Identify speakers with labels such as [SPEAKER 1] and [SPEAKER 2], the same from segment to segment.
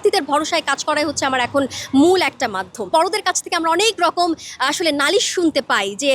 [SPEAKER 1] শিক্ষার্থীদের ভরসায় কাজ করাই হচ্ছে আমার এখন মূল একটা মাধ্যম। বড়দের কাছ থেকে আমরা অনেক রকম আসলে নালিশ শুনতে পাই যে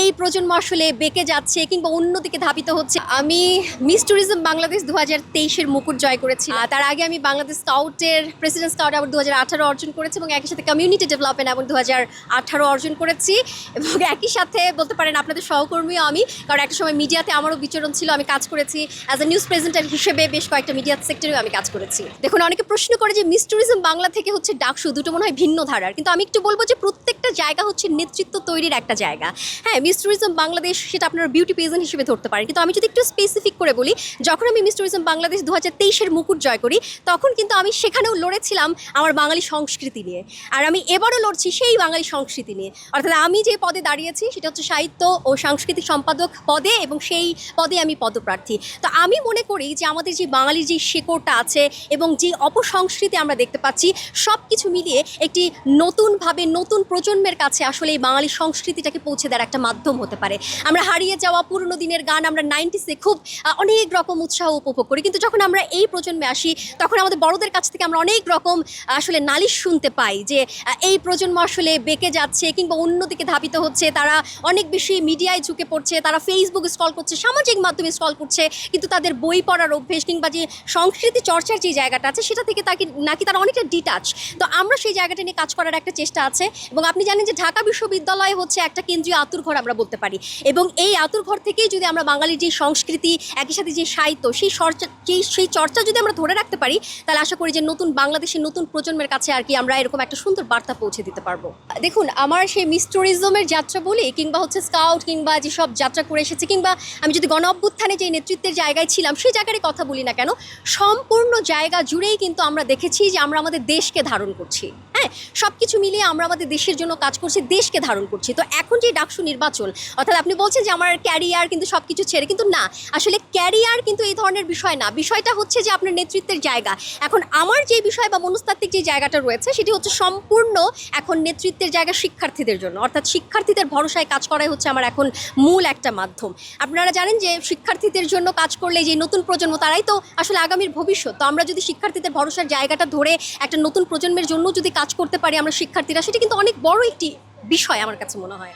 [SPEAKER 1] এই প্রজন্ম আসলে বেঁকে যাচ্ছে কিংবা অন্যদিকে ধাবিত হচ্ছে। আমি মিস ট্যুরিজম বাংলাদেশ 2023-এর মুকুট জয় করেছি। তার আগে আমি বাংলাদেশ স্কাউটের প্রেসিডেন্ট স্কাউট অ্যাওয়ার্ড 2018 অর্জন করেছি এবং একই সাথে কমিউনিটি ডেভেলপমেন্ট অ্যাওয়ার্ড 2018 অর্জন করেছি এবং একই সাথে বলতে পারেন আপনাদের সহকর্মীও আমি, কারণ একটা সময় মিডিয়াতে আমারও বিচরণ ছিল। আমি কাজ করেছি অ্যাজ এ নিউজ প্রেজেন্টার হিসেবে, বেশ কয়েকটা মিডিয়া সেক্টরেও আমি কাজ করেছি। দেখুন, অনেকে প্রশ্ন করে যে মিস ট্যুরিজম বাংলা থেকে হচ্ছে ডাকসু, দুটো মনে হয় ভিন্ন ধারার, কিন্তু আমি একটু বলবো যে প্রত্যেকটা জায়গা হচ্ছে নেতৃত্ব তৈরির একটা জায়গা। হ্যাঁ, মিস ট্যুরিজম বাংলাদেশ সেটা আপনারা বিউটি পেজেন্ট হিসেবে ধরতে পারেন, কিন্তু আমি যদি একটু স্পেসিফিক করে বলি, যখন আমি মিস ট্যুরিজম বাংলাদেশ 2023-এর মুকুট জয় করি তখন কিন্তু আমি সেখানেও লড়েছিলাম আমার বাঙালি সংস্কৃতি নিয়ে, আর আমি এবারও লড়ছি সেই বাঙালি সংস্কৃতি নিয়ে। অর্থাৎ আমি যে পদে দাঁড়িয়েছি সেটা হচ্ছে সাহিত্য ও সাংস্কৃতিক সম্পাদক পদে, এবং সেই পদে আমি পদপ্রার্থী। তো আমি মনে করি যে আমাদের যে বাঙালির যে শেকড়টা আছে এবং যে অপসংস্কৃতি আমরা দেখতে পাচ্ছি, সব কিছু মিলিয়ে একটি নতুনভাবে নতুন প্রজন্মের কাছে আসলে এই বাঙালি সংস্কৃতিটাকে পৌঁছে দেওয়ার একটা মাধ্যম হতে পারে। আমরা হারিয়ে যাওয়া পুরনো দিনের গান আমরা 90s-এ খুব অনেক রকম উৎসাহ উপভোগ করি, কিন্তু যখন আমরা এই প্রজন্মে আসি তখন আমাদের বড়দের কাছ থেকে আমরা অনেক রকম আসলে নালিশ শুনতে পাই যে এই প্রজন্ম আসলে বেঁকে যাচ্ছে কিংবা অন্যদিকে ধাবিত হচ্ছে, তারা অনেক বেশি মিডিয়ায় ঝুঁকে পড়ছে, তারা ফেসবুক স্ক্রল করছে, সামাজিক মাধ্যমে স্ক্রল করছে, কিন্তু তাদের বই পড়ার অভ্যেস কিংবা যে সংস্কৃতি চর্চার যে জায়গাটা আছে সেটা থেকে নাকি তারা অনেকটা ডিটাচ। তো আমরা সেই জায়গাটা নিয়ে কাজ করার একটা চেষ্টা আছে, এবং আপনি জানেন যে ঢাকা বিশ্ববিদ্যালয় হচ্ছে একটা কেন্দ্রীয় আতুরঘর আমরা বলতে পারি, এবং এই আতুরঘর থেকেই যদি আমরা বাঙালির যে সংস্কৃতি, একই সাথে যে সাহিত্য, সেই চর্চা যদি আমরা ধরে রাখতে পারি, তাহলে আশা করি যে নতুন বাংলাদেশের নতুন প্রজন্মের কাছে আর কি আমরা এরকম একটা সুন্দর বার্তা পৌঁছে দিতে পারবো। দেখুন, আমার সেই মিস ট্যুরিজমের যাত্রা বলি কিংবা হচ্ছে স্কাউট কিংবা যেসব যাত্রা করে এসেছি, কিংবা আমি যদি গণ অভ্যুত্থানে যে নেতৃত্বের জায়গায় ছিলাম সেই জায়গারই কথা বলি না কেন, সম্পূর্ণ জায়গা জুড়েই কিন্তু আমরা দেখেছি যে আমরা আমাদের দেশকে ধারণ করছি। হ্যাঁ, সব কিছু মিলিয়ে আমরা আমাদের দেশের জন্য কাজ করছি, দেশকে ধারণ করছি। তো এখন যে ডাকসু নির্বাচন, অর্থাৎ আপনি বলছেন যে আমার ক্যারিয়ার কিন্তু সব কিছু ছেড়ে, কিন্তু না, আসলে ক্যারিয়ার কিন্তু এই ধরনের বিষয় না। বিষয়টা হচ্ছে যে আপনার নেতৃত্বের জায়গা। এখন আমার যে বিষয় বা মনস্তাত্ত্বিক যে জায়গাটা রয়েছে সেটি হচ্ছে সম্পূর্ণ এখন নেতৃত্বের জায়গা শিক্ষার্থীদের জন্য, অর্থাৎ শিক্ষার্থীদের ভরসায় কাজ করাই হচ্ছে আমার এখন মূল একটা মাধ্যম। আপনারা জানেন যে শিক্ষার্থীদের জন্য কাজ করলে যে নতুন প্রজন্ম, তারাই তো আসলে আগামীর ভবিষ্যৎ। তো আমরা যদি শিক্ষার্থীদের ভরসার জায়গাটা ধরে একটা নতুন প্রজন্মের জন্য যদি কাজ করতে পারি আমরা শিক্ষার্থীরা, সেটা কিন্তু অনেক বড় একটি বিষয় আমার কাছে মনে হয়।